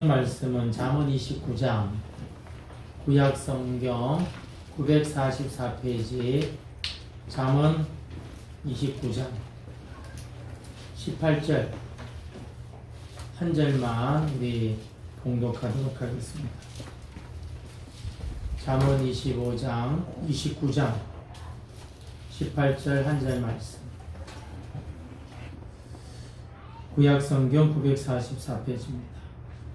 말씀은 잠언 29장 구약성경 944페이지 잠언 29장 18절 한 절만 우리 봉독하도록 하겠습니다. 잠언 29장 18절 한 절 말씀, 구약성경 944페이지입니다.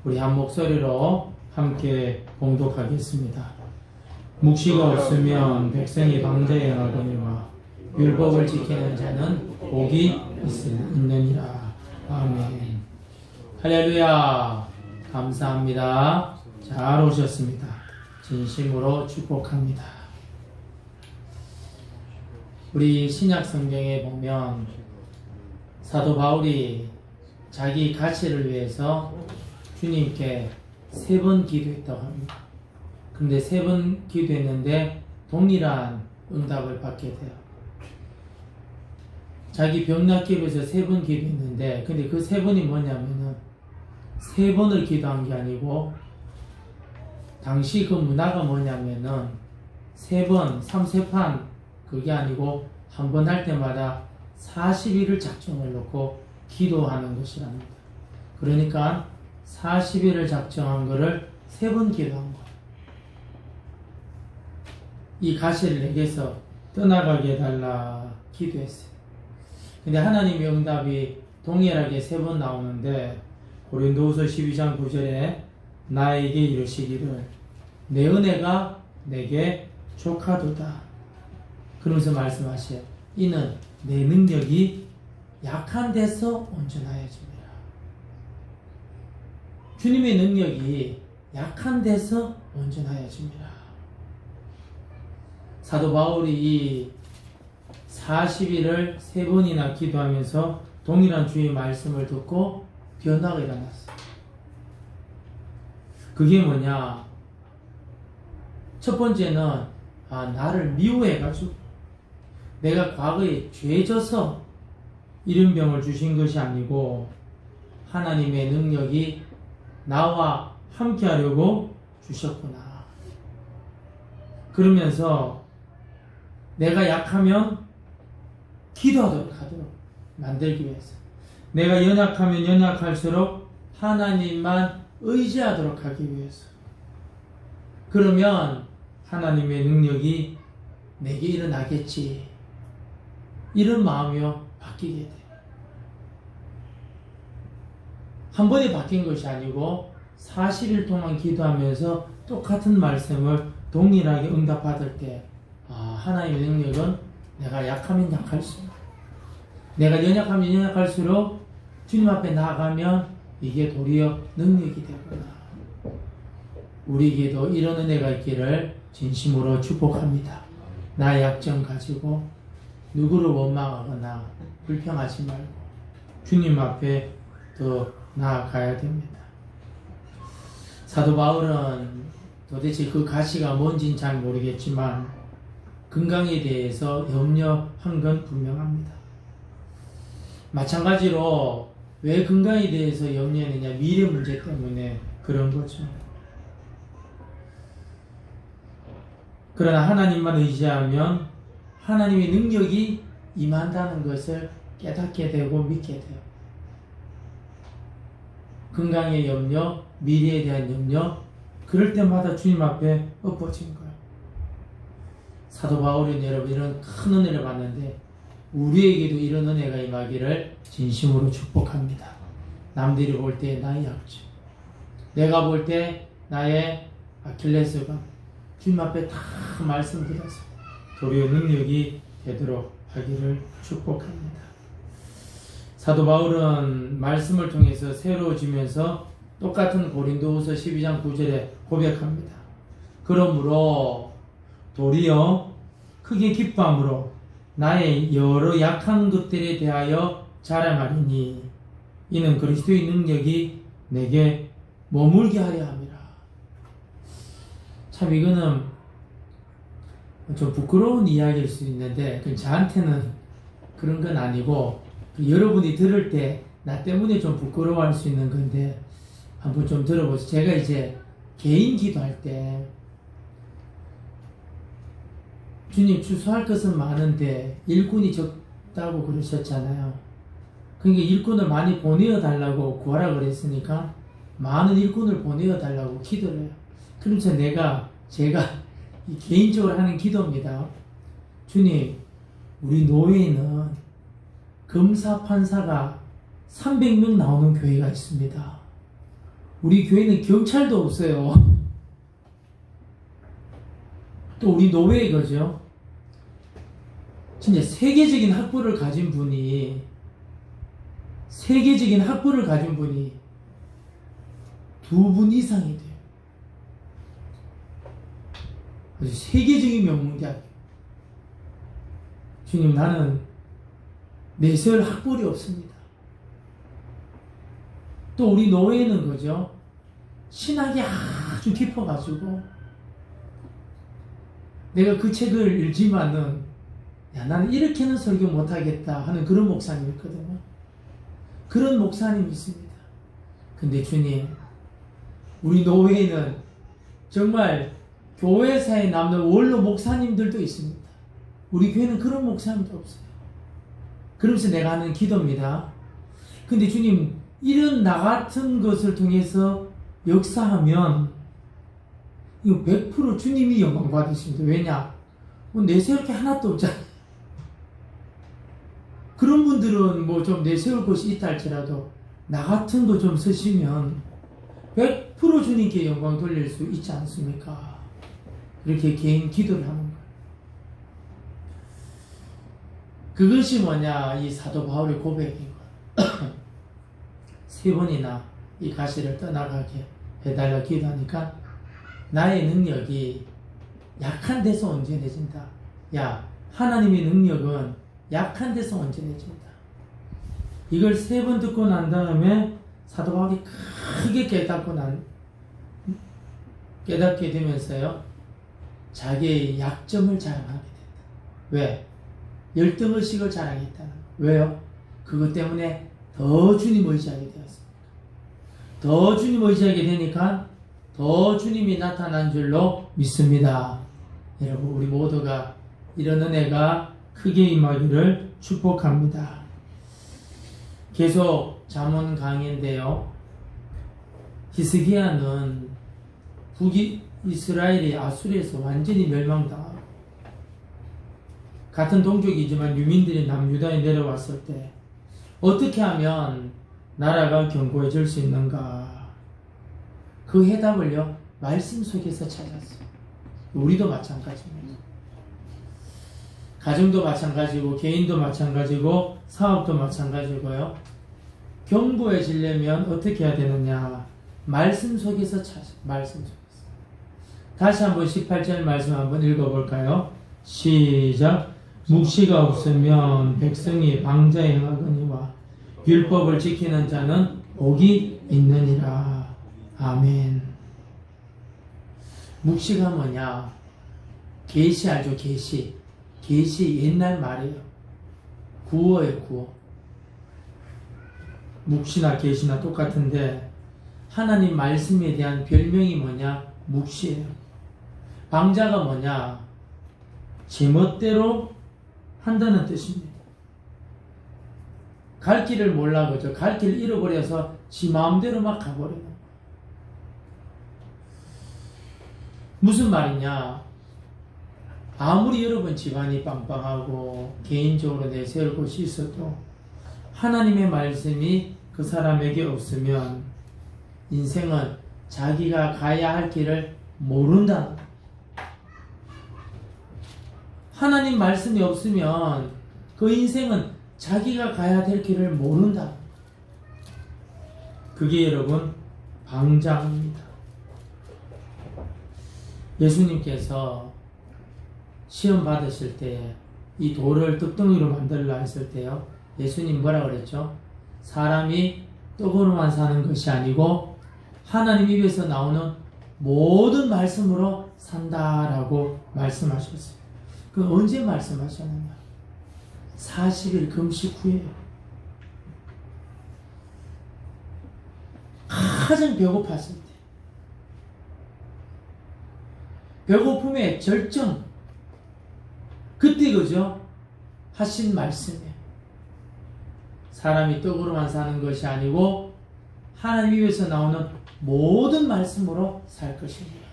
우리 한 목소리로 함께 봉독하겠습니다. 묵시가 없으면 백성이 방자에 나거니와 율법을 지키는 자는 복이 있느니라. 아멘. 할렐루야. 감사합니다. 잘 오셨습니다. 진심으로 축복합니다. 우리 신약 성경에 보면 사도 바울이 자기 가치를 위해서 주님께 3번 기도했다고 합니다. 그런데 3번 기도했는데 동일한 응답을 받게 돼요. 자기 병 낫기 위해서 3번 기도했는데, 근데 그 3번이 뭐냐면은 3번을 기도한 게 아니고, 당시 그 문화가 뭐냐면은 3번, 3세판 그게 아니고 한 번 할 때마다 40일을 작정을 놓고 기도하는 것이랍니다. 그러니까 40일을 작정한 거를 3번 기도한 거예요. 이 가시를 내게서 떠나가게 해달라 기도했어요. 근데 하나님의 응답이 동일하게 3번 나오는데, 고린도후서 12장 9절에 나에게 이르시기를 내 은혜가 내게 족하도다 그러면서 말씀하셔요. 이는 내 능력이 약한 데서 온전하여집니다. 주님의 능력이 약한 데서 온전하여집니다. 사도 바울이 이 40일을 3번이나 기도하면서 동일한 주의 말씀을 듣고 변화가 일어났어요. 그게 뭐냐? 첫 번째는 나를 미워해가지고 내가 과거에 죄져서 이런 병을 주신 것이 아니고 하나님의 능력이 나와 함께 하려고 주셨구나. 그러면서 내가 약하면 기도하도록 하도록 만들기 위해서, 내가 연약하면 연약할수록 하나님만 의지하도록 하기 위해서, 그러면 하나님의 능력이 내게 일어나겠지, 이런 마음이요 바뀌게 돼요. 한 번에 바뀐 것이 아니고 40일 동안 기도하면서 똑같은 말씀을 동일하게 응답받을 때, 하나님의 능력은 내가 약하면 약할수록, 내가 연약하면 연약할수록 주님 앞에 나아가면 이게 도리어 능력이 되구나. 우리에게도 이런 은혜가 있기를 진심으로 축복합니다. 나의 약점 가지고 누구를 원망하거나 불평하지 말고 주님 앞에 더 나아가야 됩니다. 사도 바울은 도대체 그 가치가 뭔지는 잘 모르겠지만 건강에 대해서 염려한 건 분명합니다. 마찬가지로 왜 건강에 대해서 염려했느냐? 미래 문제 때문에 그런 거죠. 그러나 하나님만 의지하면 하나님의 능력이 임한다는 것을 깨닫게 되고 믿게 돼요. 건강의 염려, 미래에 대한 염려, 그럴 때마다 주님 앞에 엎어진 거예요. 사도 바울은 여러분 이런 큰 은혜를 받는데 우리에게도 이런 은혜가 임하기를 진심으로 축복합니다. 남들이 볼 때 나의 약점, 내가 볼 때 나의 아킬레스건, 주님 앞에 다 말씀드려서 도리어 능력이 되도록 하기를 축복합니다. 사도 바울은 말씀을 통해서 새로워지면서 똑같은 고린도후서 12장 9절에 고백합니다. 그러므로 도리어 크게 기뻐함으로 나의 여러 약한 것들에 대하여 자랑하리니 이는 그리스도의 능력이 내게 머물게 하려 함이라. 참 이거는 좀 부끄러운 이야기일 수 있는데 저한테는 그런 건 아니고 여러분이 들을 때 나 때문에 좀 부끄러워할 수 있는 건데, 한번 좀 들어보세요. 제가 이제 개인 기도할 때 주님 추수할 것은 많은데 일꾼이 적다고 그러셨잖아요. 그러니까 일꾼을 많이 보내어 달라고 구하라 그랬으니까 많은 일꾼을 보내어 달라고 기도를 해요. 그러면서 제가 개인적으로 하는 기도입니다. 주님, 우리 노예는 검사 판사가 300명 나오는 교회가 있습니다. 우리 교회는 경찰도 없어요. 또 우리 노예 거죠. 진짜 세계적인 학부를 가진 분이 두 분 이상이 돼요. 아주 세계적인 명문대학. 주님, 나는 내세울 학벌이 없습니다. 또 우리 노예는 그죠? 신학이 아주 깊어가지고 내가 그 책을 읽지만은 야, 나는 이렇게는 설교 못하겠다 하는 그런 목사님 있거든요. 그런 목사님 있습니다. 근데 주님, 우리 노예는 정말 교회사에 남는 원로 목사님들도 있습니다. 우리 교회는 그런 목사님도 없어요. 그러면서 내가 하는 기도입니다. 근데 주님, 이런 나 같은 것을 통해서 역사하면 이거 100% 주님이 영광 받으십니다. 왜냐? 내세울 게 하나도 없잖아요. 그런 분들은 뭐 좀 내세울 것이 있다 할지라도 나 같은 거 좀 쓰시면 100% 주님께 영광 돌릴 수 있지 않습니까? 이렇게 개인 기도를 하는 거예요. 그것이 뭐냐? 이 사도 바울의 고백인 거예요. 3번이나 이 가시를 떠나가게 해달라 기도하니까 나의 능력이 약한 데서 온전해진다. 야, 하나님의 능력은 약한 데서 온전해진다. 이걸 3번 듣고 난 다음에 사도 바울이 크게 깨닫게 되면서요, 자기의 약점을 자랑하게 된다. 왜? 열등의식을 자랑했다는 거예요. 왜요? 그것 때문에 더 주님 의지하게 되었습니다. 더 주님 의지하게 되니까 더 주님이 나타난 줄로 믿습니다. 여러분, 우리 모두가 이런 은혜가 크게 임하기를 축복합니다. 계속 잠언 강의인데요. 히스기야는 북이스라엘이 아수리에서 완전히 멸망당하고 같은 동족이지만 유민들이 남유다에 내려왔을 때 어떻게 하면 나라가 견고해질 수 있는가? 그 해답을요, 말씀 속에서 찾았어요. 우리도 마찬가지입니다. 가정도 마찬가지고 개인도 마찬가지고 사업도 마찬가지고요. 견고해지려면 어떻게 해야 되느냐? 말씀 속에서 찾아요. 말씀 속에서. 다시 한번 18절 말씀 한번 읽어볼까요? 시작. 묵시가 없으면 백성이 방자에 행하거니와 율법을 지키는 자는 복이 있느니라. 아멘. 묵시가 뭐냐? 계시 알죠? 계시. 계시 옛날 말이에요. 구어예요, 구어. 묵시나 계시나 똑같은데 하나님 말씀에 대한 별명이 뭐냐? 묵시예요. 방자가 뭐냐? 제멋대로 한다는 뜻입니다. 갈 길을 몰라 그죠? 갈 길을 잃어버려서 지 마음대로 막 가버리는 거예요. 무슨 말이냐? 아무리 여러분 집안이 빵빵하고 개인적으로 내세울 곳이 있어도 하나님의 말씀이 그 사람에게 없으면 인생은 자기가 가야 할 길을 모른다는 거예요. 하나님 말씀이 없으면 그 인생은 자기가 가야 될 길을 모른다. 그게 여러분 방장입니다. 예수님께서 시험 받으실 때 이 돌을 떡덩이로 만들라 했을 때요, 예수님 뭐라 그랬죠? 사람이 떡으로만 사는 것이 아니고 하나님 입에서 나오는 모든 말씀으로 산다라고 말씀하셨어요. 그 언제 말씀하셨느냐? 40일 금식 후에요. 가장 배고팠을 때, 배고픔의 절정, 그때 그죠? 하신 말씀에 사람이 떡으로만 사는 것이 아니고 하나님 입에서 나오는 모든 말씀으로 살 것입니다.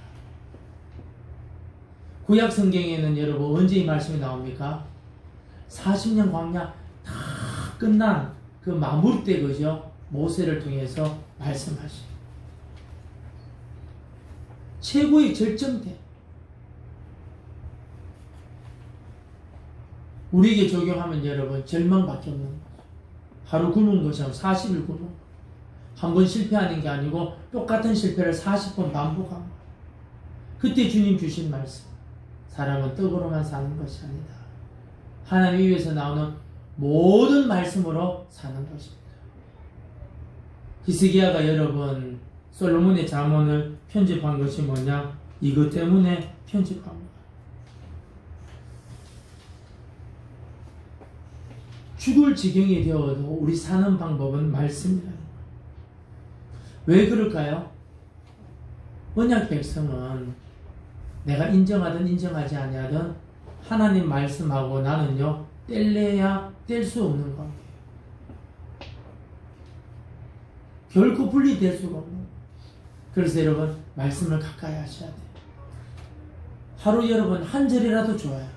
구약 성경에는 여러분 언제 이 말씀이 나옵니까? 40년 광야 다 끝난 그 마무리 때 그죠? 모세를 통해서 말씀하시. 최고의 절정대. 우리에게 적용하면 여러분 절망밖에 없는 거죠. 하루 굶은 것이 아니고 40일 굶은 거. 한 번 실패하는 게 아니고 똑같은 실패를 40번 반복한 거. 그때 주님 주신 말씀. 사람은 떡으로만 사는 것이 아니다. 하나님 위에서 나오는 모든 말씀으로 사는 것입니다. 히스기야가 여러분 솔로몬의 잠언을 편집한 것이 뭐냐? 이것 때문에 편집한 거예요. 죽을 지경이 되어도 우리 사는 방법은 말씀이라는 거예요. 왜 그럴까요? 언약 백성은 내가 인정하든 인정하지 아니하든 하나님 말씀하고 나는요 뗄래야 뗄 수 없는 관계예요. 결코 분리될 수가 없는 거예요. 그래서 여러분 말씀을 가까이 하셔야 돼요. 하루 여러분 한 절이라도 좋아요.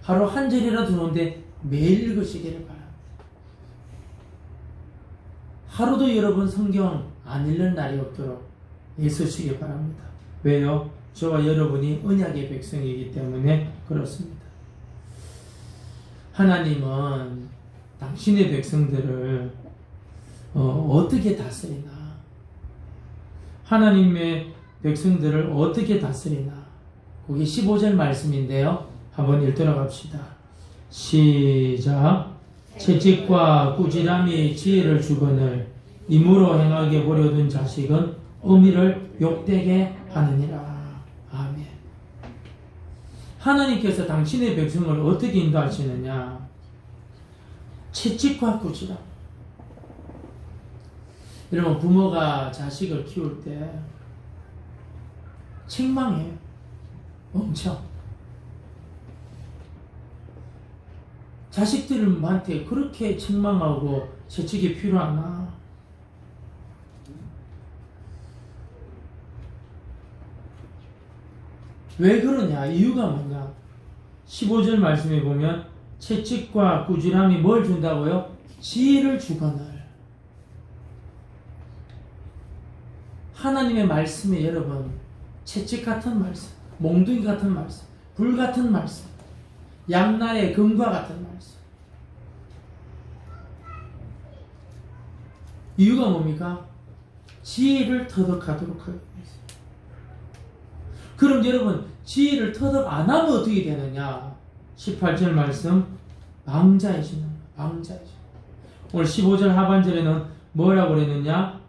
하루 한 절이라도 좋은데 매일 읽으시기를 바랍니다. 하루도 여러분 성경 안 읽는 날이 없도록 애쓰시기 바랍니다. 왜요? 저와 여러분이 언약의 백성이기 때문에 그렇습니다. 하나님은 당신의 백성들을 어떻게 다스리나? 하나님의 백성들을 어떻게 다스리나? 그게 15절 말씀인데요. 한번 읽도록 합시다. 시작. 채찍과 꾸지람이 지혜를 주거늘 임으로 행하게 보려던 자식은 어미를 욕되게 하느니라. 아멘. 하나님께서 당신의 백성을 어떻게 인도하시느냐? 채찍과 꾸지람. 여러분 부모가 자식을 키울 때 책망해요. 엄청. 자식들한테 그렇게 책망하고 채찍이 필요하나? 왜 그러냐? 이유가 뭐냐? 15절 말씀에 보면 채찍과 꾸지람이 뭘 준다고요? 지혜를 주거늘. 하나님의 말씀에 여러분 채찍 같은 말씀, 몽둥이 같은 말씀, 불 같은 말씀, 양날의 금과 같은 말씀. 이유가 뭡니까? 지혜를 터득하도록 하기 위해서. 그럼 여러분 지혜를 터득 안 하면 어떻게 되느냐? 18절 말씀 망자이시는 거예요. 망자이시는 거예요. 오늘 15절 하반절에는 뭐라고 그랬느냐?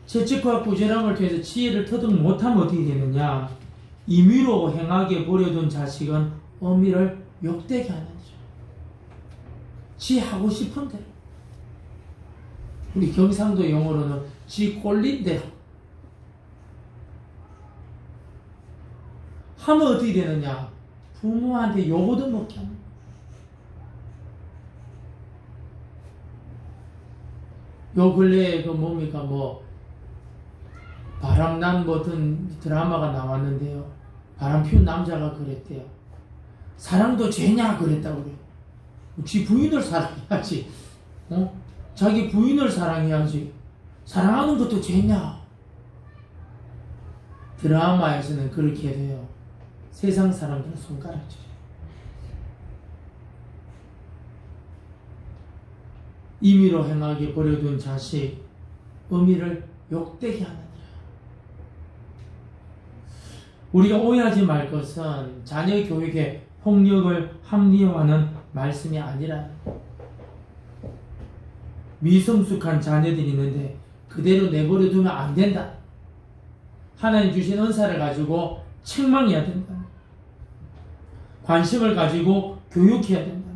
채찍과 꾸지람을 통해서 지혜를 터득 못하면 어떻게 되느냐? 임의로 행하게 보려던 자식은 어미를 욕되게 하는 거죠. 지 하고 싶은 대로. 우리 경상도 용어로는 지 꼴린 대로 하면 어떻게 되느냐? 부모한테 욕도 먹게 하는 거예요. 요 근래에 그 뭡니까 바람난 어떤 드라마가 나왔는데요. 바람 피운 남자가 그랬대요. 사랑도 죄냐 그랬다고 그래요. 지 부인을 사랑해야지. 자기 부인을 사랑해야지. 사랑하는 것도 죄냐? 드라마에서는 그렇게 돼요. 세상 사람들은 손가락질. 임의로 행하게 버려둔 자식, 어미를 욕되게 하느니라. 우리가 오해하지 말 것은 자녀 교육에 폭력을 합리화하는 말씀이 아니라 미성숙한 자녀들이 있는데 그대로 내버려 두면 안 된다. 하나님 주신 은사를 가지고 책망해야 된다. 관심을 가지고 교육해야 된다.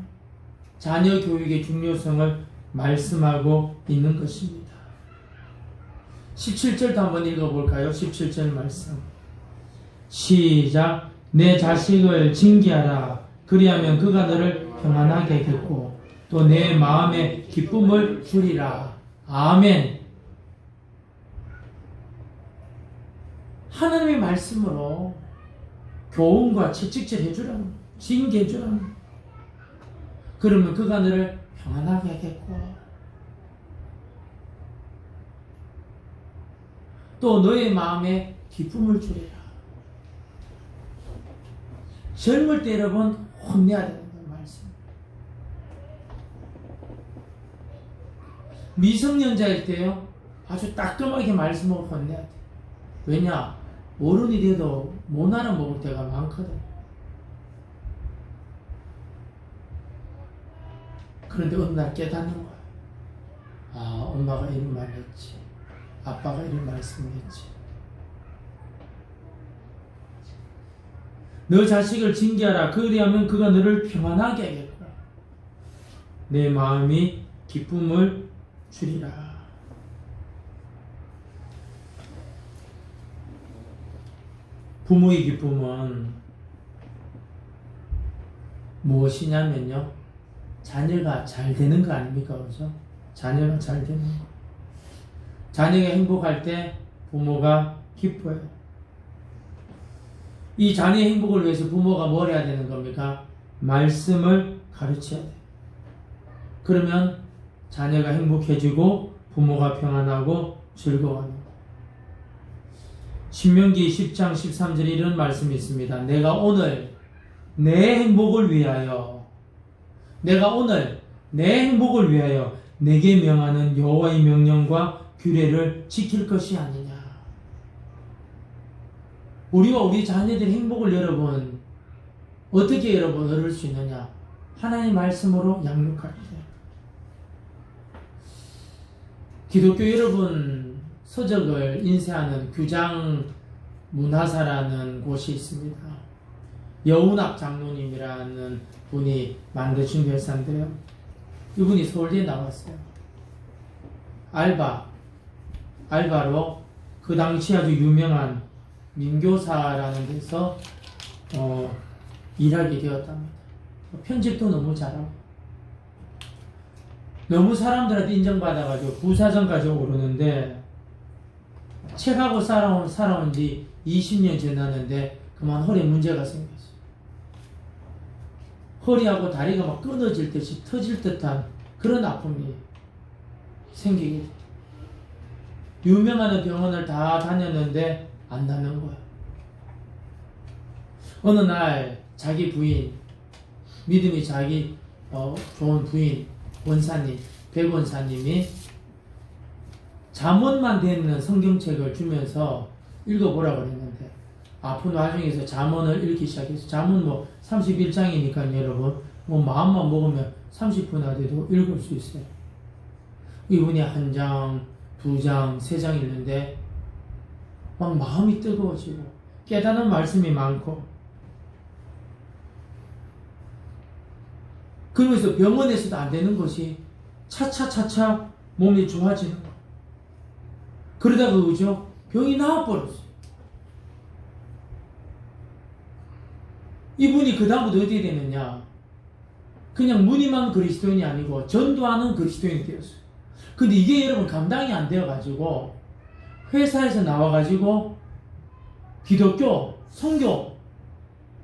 자녀 교육의 중요성을 말씀하고 있는 것입니다. 17절도 한번 읽어볼까요? 17절 말씀. 시작. 내 자식을 징계하라. 그리하면 그가 너를 평안하게 하겠고 또 내 마음에 기쁨을 주리라. 아멘. 하나님의 말씀으로 교훈과 채찍질 해주라는, 징계해주라는. 그러면 그가 너를 평안하게 하겠고 또 너의 마음에 기쁨을 주리라. 젊을 때 여러분 혼내야 되는 말씀. 미성년자일 때요 아주 따끔하게 말씀을 혼내야 돼. 왜냐? 어른이 돼도 못 알아먹을 때가 많거든. 그런데 어느 날 깨닫는 거야. 아, 엄마가 이런 말 했지. 아빠가 이런 말씀을 했지. 너 자식을 징계하라. 그리하면 그가 너를 평안하게 하겠고 내 마음이 기쁨을 주리라. 부모의 기쁨은 무엇이냐면요, 자녀가 잘 되는 거 아닙니까? 그죠? 자녀가 잘 되는 거. 자녀가 행복할 때 부모가 기뻐요. 이 자녀의 행복을 위해서 부모가 뭘 해야 되는 겁니까? 말씀을 가르쳐야 돼요. 그러면 자녀가 행복해지고 부모가 평안하고 즐거워하는 거예요. 신명기 10장 13절에 이런 말씀이 있습니다. 내가 오늘 내 행복을 위하여 내게 명하는 여호와의 명령과 규례를 지킬 것이 아니냐. 우리와 우리 자녀들의 행복을 여러분 어떻게 여러분 얻을 수 있느냐? 하나님의 말씀으로 양육할 때. 기독교 여러분 서적을 인쇄하는 규장 문화사라는 곳이 있습니다. 여운학 장로님이라는 분이 만드신 회사인데요. 이분이 서울대에 나왔어요. 알바로 그 당시 아주 유명한 민교사라는 데서 일하게 되었답니다. 편집도 너무 잘하고 너무 사람들한테 인정받아가지고 부사장까지 오르는데 책하고 살아온 지 20년 지났는데 그만 허리에 문제가 생겼어요. 허리하고 다리가 막 끊어질 듯이 터질 듯한 그런 아픔이 생기게 돼요. 유명한 병원을 다 다녔는데 안 낫는 거예요. 어느 날 자기 부인, 믿음이 자기 좋은 부인 원사님, 백원사님이 잠언만 되는 성경책을 주면서 읽어보라고 그랬는데 아픈 와중에서 잠언을 읽기 시작해서 잠언 31장이니까 여러분 마음만 먹으면 30분 안에도 읽을 수 있어요. 이분이 한 장, 두 장, 세 장 읽는데 막 마음이 뜨거워지고 깨닫는 말씀이 많고 그러면서 병원에서도 안 되는 것이 차차 몸이 좋아지는 거. 그러다가 그죠? 병이 나아버렸어요. 이분이 그 다음부터 어떻게 되느냐? 그냥 무늬만 그리스도인이 아니고 전도하는 그리스도인이 되었어요. 근데 이게 여러분 감당이 안 되어가지고 회사에서 나와가지고 기독교 선교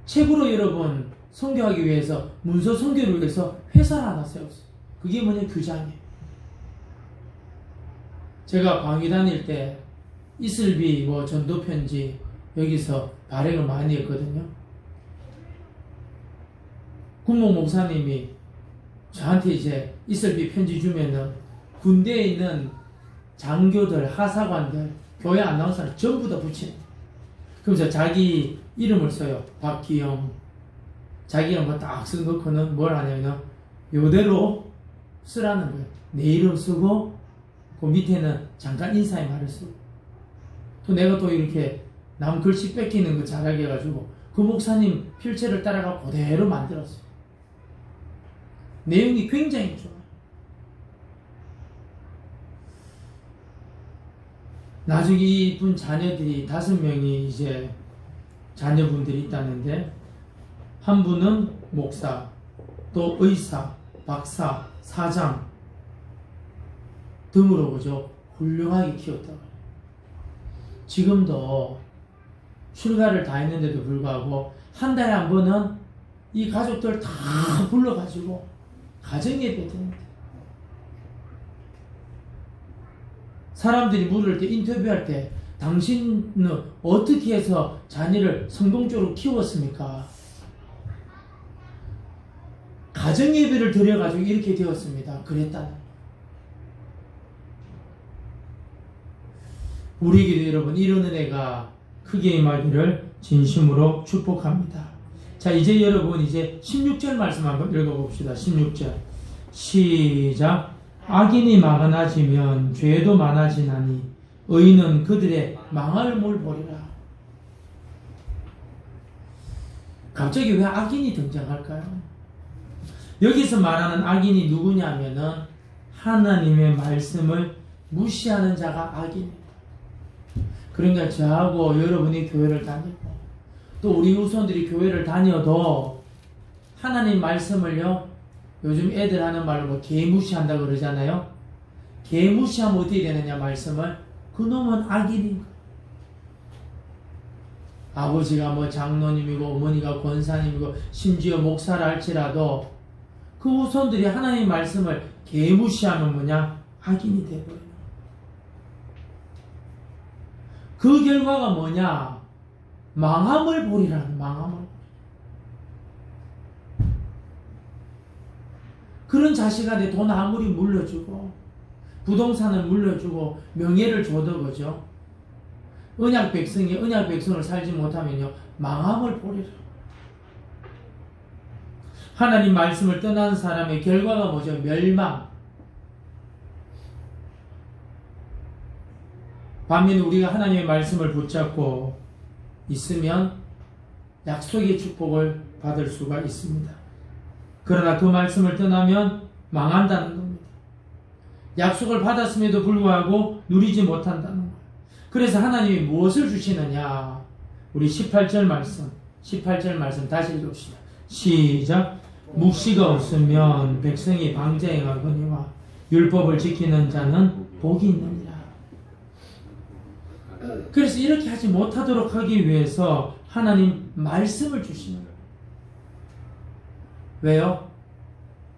책으로 여러분 선교하기 위해서 문서 선교를 위해서 회사를 하나 세웠어요. 그게 뭐냐? 규장이에요. 제가 광희 다닐 때 이슬비 전도편지 여기서 발행을 많이 했거든요. 군목 목사님이 저한테 이제 이슬비 편지 주면은 군대에 있는 장교들, 하사관들, 교회 아나운서를 전부 다 붙이는 거예요. 그러면서 자기 이름을 써요. 박기영. 자기 이름 딱 써놓고는 뭘 하냐면 요대로 쓰라는 거예요. 내 이름 쓰고 그 밑에는 잠깐 인사의 말을 쓰고 또 내가 또 이렇게 남 글씨 뺏기는 거 잘하게 해가지고 그 목사님 필체를 따라가 그대로 만들었어요. 내용이 굉장히 좋아요. 나중에 이분 자녀들이 5명이 이제 자녀분들이 있다는데, 한 분은 목사, 또 의사, 박사, 사장 등으로 그죠 훌륭하게 키웠다고. 지금도 출가를 다 했는데도 불구하고 한 달에 한 번은 이 가족들 다 불러가지고 가정예배 드립니다. 사람들이 물을 때, 인터뷰할 때 당신은 어떻게 해서 자녀를 성공적으로 키웠습니까? 가정예배를 드려가지고 이렇게 되었습니다. 그랬다는. 우리에게도 여러분 이런 은혜가 크게 임하기를 진심으로 축복합니다. 자, 이제 여러분 이제 16절 말씀 한번 읽어봅시다. 16절 시작. 악인이 많아지면 죄도 많아지나니 의인은 그들의 망할을 보리라. 갑자기 왜 악인이 등장할까요? 여기서 말하는 악인이 누구냐면은 하나님의 말씀을 무시하는 자가 악인입니다. 그러니까 저하고 여러분이 교회를 다니고 또 우리 후손들이 교회를 다녀도 하나님 말씀을요, 요즘 애들 하는 말로 뭐 개무시한다고 그러잖아요. 개무시하면 어떻게 되느냐 말씀을, 그놈은 악인인 거예요. 아버지가 뭐 장로님이고 어머니가 권사님이고 심지어 목사라 할지라도 그 후손들이 하나님 말씀을 개무시하면 뭐냐? 악인이 되어버려요. 그 결과가 뭐냐? 망함을 보리라는, 망함을. 그런 자식한테 돈 아무리 물려주고 부동산을 물려주고 명예를 줘도 그죠? 언약 백성이 언약 백성을 살지 못하면요 망함을 보리라. 하나님 말씀을 떠난 사람의 결과가 뭐죠? 멸망. 반면에 우리가 하나님의 말씀을 붙잡고 있으면 약속의 축복을 받을 수가 있습니다. 그러나 그 말씀을 떠나면 망한다는 겁니다. 약속을 받았음에도 불구하고 누리지 못한다는 거예요. 그래서 하나님이 무엇을 주시느냐? 우리 18절 말씀 다시 읽읍시다. 시작. 묵시가 없으면 백성이 방자행하거니와 율법을 지키는 자는 복이 있느니라. 그래서 이렇게 하지 못하도록 하기 위해서 하나님 말씀을 주시는 거예요. 왜요?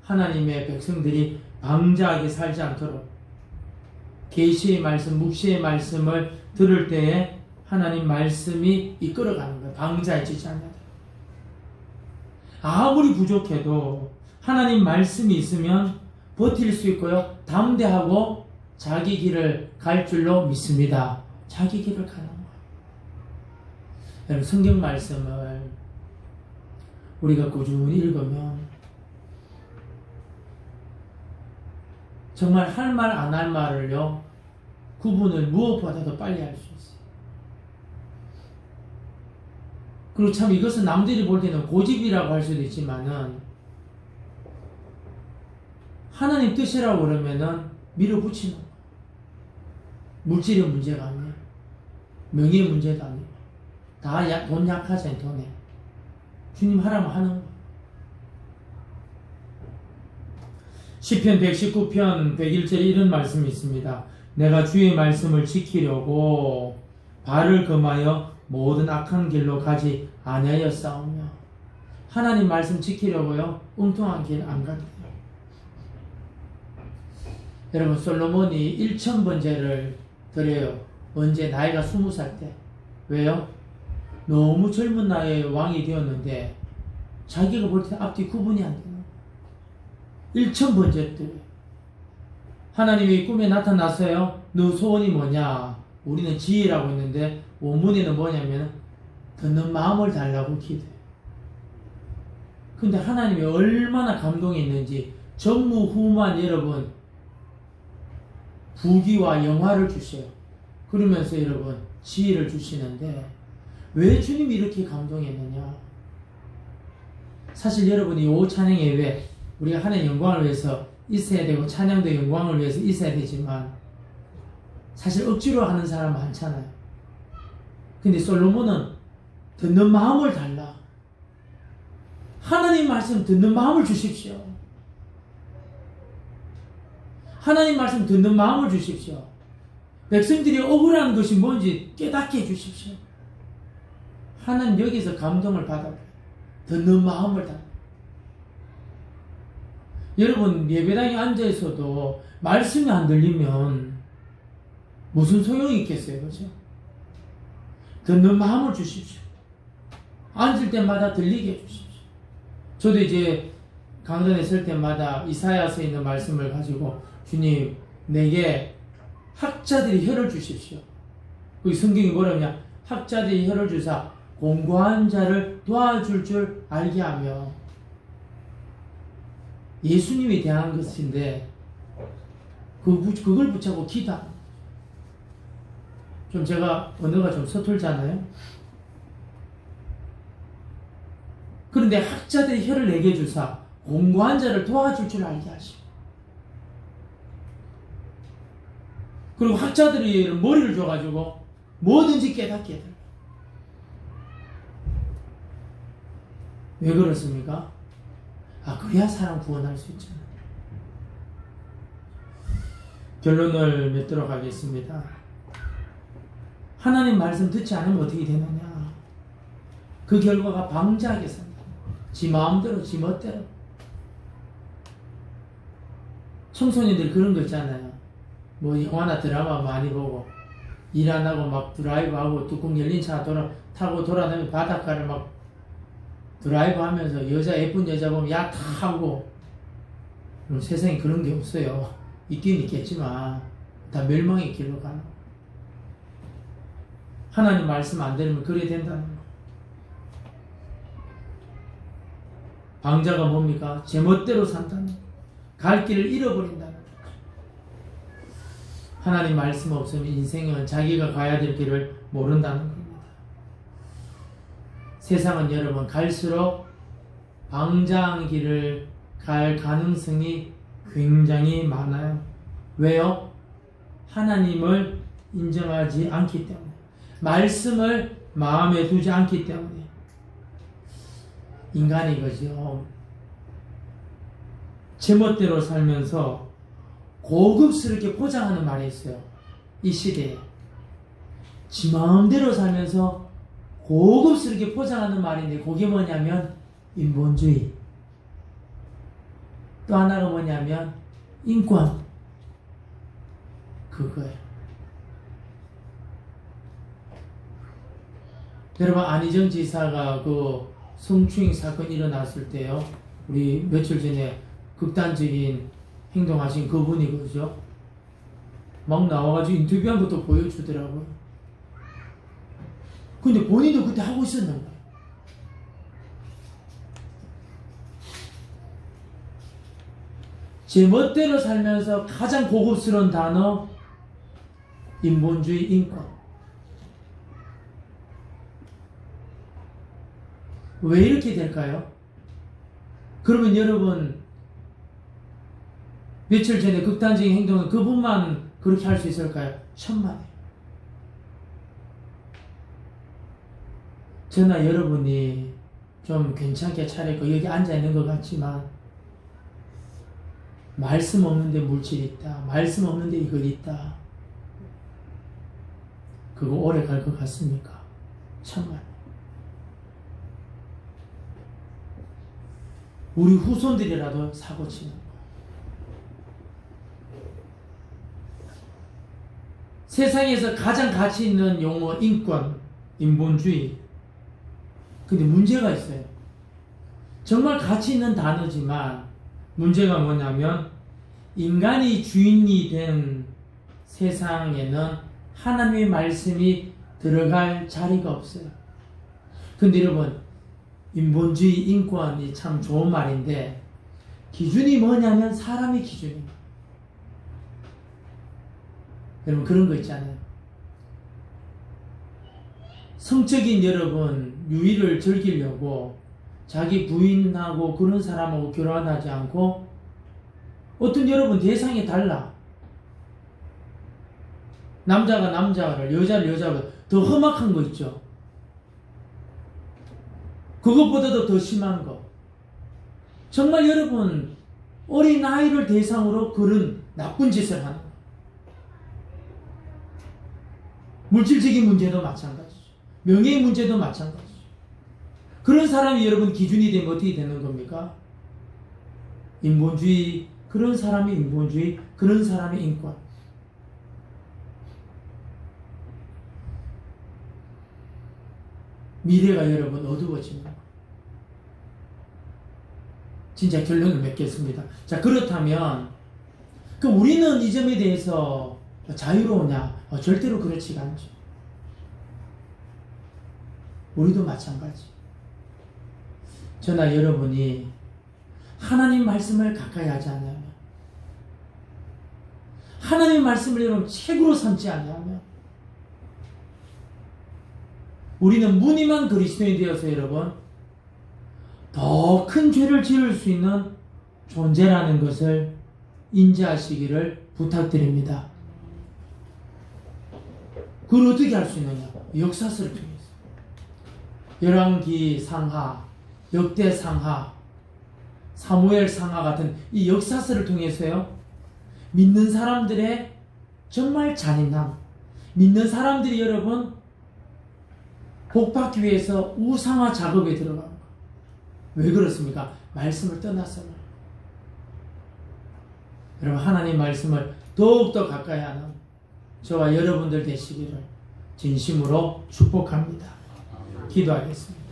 하나님의 백성들이 방자하게 살지 않도록 계시의 말씀, 묵시의 말씀을 들을 때에 하나님 말씀이 이끌어가는 거예요. 방자해지지 않는. 아무리 부족해도 하나님 말씀이 있으면 버틸 수 있고요. 담대하고 자기 길을 갈 줄로 믿습니다. 자기 길을 가는 거예요. 여러분, 성경 말씀을 우리가 꾸준히 읽으면 정말 할 말 안 할 말을요 구분을 무엇보다도 빨리 할 수 있어요. 그리고 참 이것은 남들이 볼 때는 고집이라고 할 수도 있지만은 하나님 뜻이라고 그러면은 밀어붙이는 거예요. 물질의 문제가 아니에요. 명예의 문제도 아니에요. 다 돈 약하잖아요. 돈에 주님 하라면 하는 거예요. 시편 119편 101절에 이런 말씀이 있습니다. 내가 주의 말씀을 지키려고 발을 금하여 모든 악한 길로 가지 아니하였사오며. 하나님 말씀 지키려고요 엉뚱한 길 안 가게 돼요. 여러분, 솔로몬이 1000번제를 드려요. 언제? 나이가 20살 때. 왜요? 너무 젊은 나이에 왕이 되었는데 자기가 볼 때 앞뒤 구분이 안 되는 1000번제 때 하나님이 꿈에 나타났어요. 너 소원이 뭐냐? 우리는 지혜라고 했는데 원문에는 뭐냐면 듣는 마음을 달라고 기도해요. 근데 하나님이 얼마나 감동했는지 전무후무한 여러분 부귀와 영화를 주셔요. 그러면서 여러분 지혜를 주시는데 왜 주님이 이렇게 감동했느냐? 사실 여러분이 이 찬양에 왜 우리가 하나님의 영광을 위해서 있어야 되고 찬양도 영광을 위해서 있어야 되지만 사실 억지로 하는 사람 많잖아요. 근데 솔로몬은 듣는 마음을 달라. 하나님 말씀 듣는 마음을 주십시오. 하나님 말씀 듣는 마음을 주십시오. 백성들이 억울한 것이 뭔지 깨닫게 해주십시오. 하나님 여기서 감동을 받아요. 듣는 마음을 달라. 여러분 예배당에 앉아있어도 말씀이 안 들리면 무슨 소용이 있겠어요, 그죠? 듣는 마음을 주십시오. 앉을 때마다 들리게 해주십시오. 저도 이제 강단에 설 때마다 이사야서에 있는 말씀을 가지고 주님 내게 학자들이 혀를 주십시오. 그 성경이 뭐라냐? 학자들이 혀를 주사 공고한 자를 도와줄 줄 알게 하며. 예수님이 대한 것인데 그걸 붙잡고 기도합니다. 좀 제가 언어가 좀 서툴잖아요. 그런데 학자들이 혀를 내게 주사 공고한 자를 도와줄 줄 알게 하시고, 그리고 학자들이 머리를 줘가지고 뭐든지 깨닫게 해달라. 왜 그렇습니까? 그래야 사람 구원할 수 있잖아요. 결론을 맺도록 하겠습니다. 하나님 말씀 듣지 않으면 어떻게 되느냐? 그 결과가 방자하게 산다. 지 마음대로, 지 멋대로. 청소년들 그런 거 있잖아요. 뭐 영화나 드라마 많이 보고 일 안 하고 막 드라이브하고 뚜껑 열린 차 타고 돌아다니면 바닷가를 막 드라이브 하면서 예쁜 여자 보면 야 타고. 세상에 그런 게 없어요. 있긴 있겠지만 다 멸망의 길로 가는 거예요. 하나님 말씀 안 들으면 그래 된다는 거예요. 방자가 뭡니까? 제멋대로 산다는 거예요. 갈 길을 잃어버린다는 거예요. 하나님 말씀 없으면 인생은 자기가 가야 될 길을 모른다는 겁니다. 세상은 여러분 갈수록 방자한 길을 갈 가능성이 굉장히 많아요. 왜요? 하나님을 인정하지 않기 때문에, 말씀을 마음에 두지 않기 때문에. 인간이 이거죠. 제멋대로 살면서 고급스럽게 포장하는 말이 있어요. 이 시대에 지 마음대로 살면서 고급스럽게 포장하는 말인데, 그게 뭐냐면 인본주의. 또 하나가 뭐냐면 인권. 그거예요. 여러분 안희정 지사가 그 성추행 사건이 일어났을 때요, 우리 며칠 전에 극단적인 행동하신 그분이 그죠? 막 나와가지고 인터뷰한 것도 보여주더라고요. 근데 본인도 그때 하고 있었는 거예요. 제 멋대로 살면서 가장 고급스러운 단어, 인본주의, 인권. 왜 이렇게 될까요? 그러면 여러분, 며칠 전에 극단적인 행동은 그분만 그렇게 할 수 있을까요? 천만에. 저나 여러분이 좀 괜찮게 차리고 여기 앉아있는 것 같지만 말씀 없는데 물질 있다, 말씀 없는데 이거 있다, 그거 오래 갈 것 같습니까? 천만. 우리 후손들이라도 사고 치는 거. 세상에서 가장 가치 있는 용어 인권, 인본주의. 근데 문제가 있어요. 정말 가치 있는 단어지만 문제가 뭐냐면 인간이 주인이 된 세상에는 하나님의 말씀이 들어갈 자리가 없어요. 근데 여러분, 인본주의, 인권이 참 좋은 말인데 기준이 뭐냐면 사람의 기준입니다. 여러분 그런 거 있잖아요. 성적인 여러분 유의를 즐기려고 자기 부인하고 그런 사람하고 결혼하지 않고, 어떤 여러분 대상이 달라. 남자가 남자를, 여자를 여자보다 더 험악한 거 있죠. 그것보다도 더 심한 거. 정말 여러분, 어린 아이를 대상으로 그런 나쁜 짓을 하는 거. 물질적인 문제도 마찬가지죠. 명예의 문제도 마찬가지죠. 그런 사람이 여러분 기준이 되면 어떻게 되는 겁니까? 인본주의, 그런 사람이 인본주의, 그런 사람이 인권. 미래가 여러분 어두워집니다. 진짜 결론을 맺겠습니다. 자, 그렇다면 그럼 우리는 이 점에 대해서 자유로우냐? 절대로 그렇지가 않죠. 우리도 마찬가지. 저나 여러분이 하나님 말씀을 가까이 하지 않으면, 하나님 말씀을 여러분 책으로 삼지 않으면, 우리는 무늬만 그리스도인이 되어서 여러분 더 큰 죄를 지을 수 있는 존재라는 것을 인지하시기를 부탁드립니다. 그걸 어떻게 할 수 있느냐? 역사서를 통해서. 열왕기 상하, 역대 상하, 사무엘 상하 같은 이 역사서를 통해서요, 믿는 사람들의 정말 잔인함, 믿는 사람들이 여러분 복받기 위해서 우상화 작업에 들어간 거. 왜 그렇습니까? 말씀을 떠나서는. 여러분, 하나님 말씀을 더욱더 가까이 하는 저와 여러분들 되시기를 진심으로 축복합니다. 기도하겠습니다.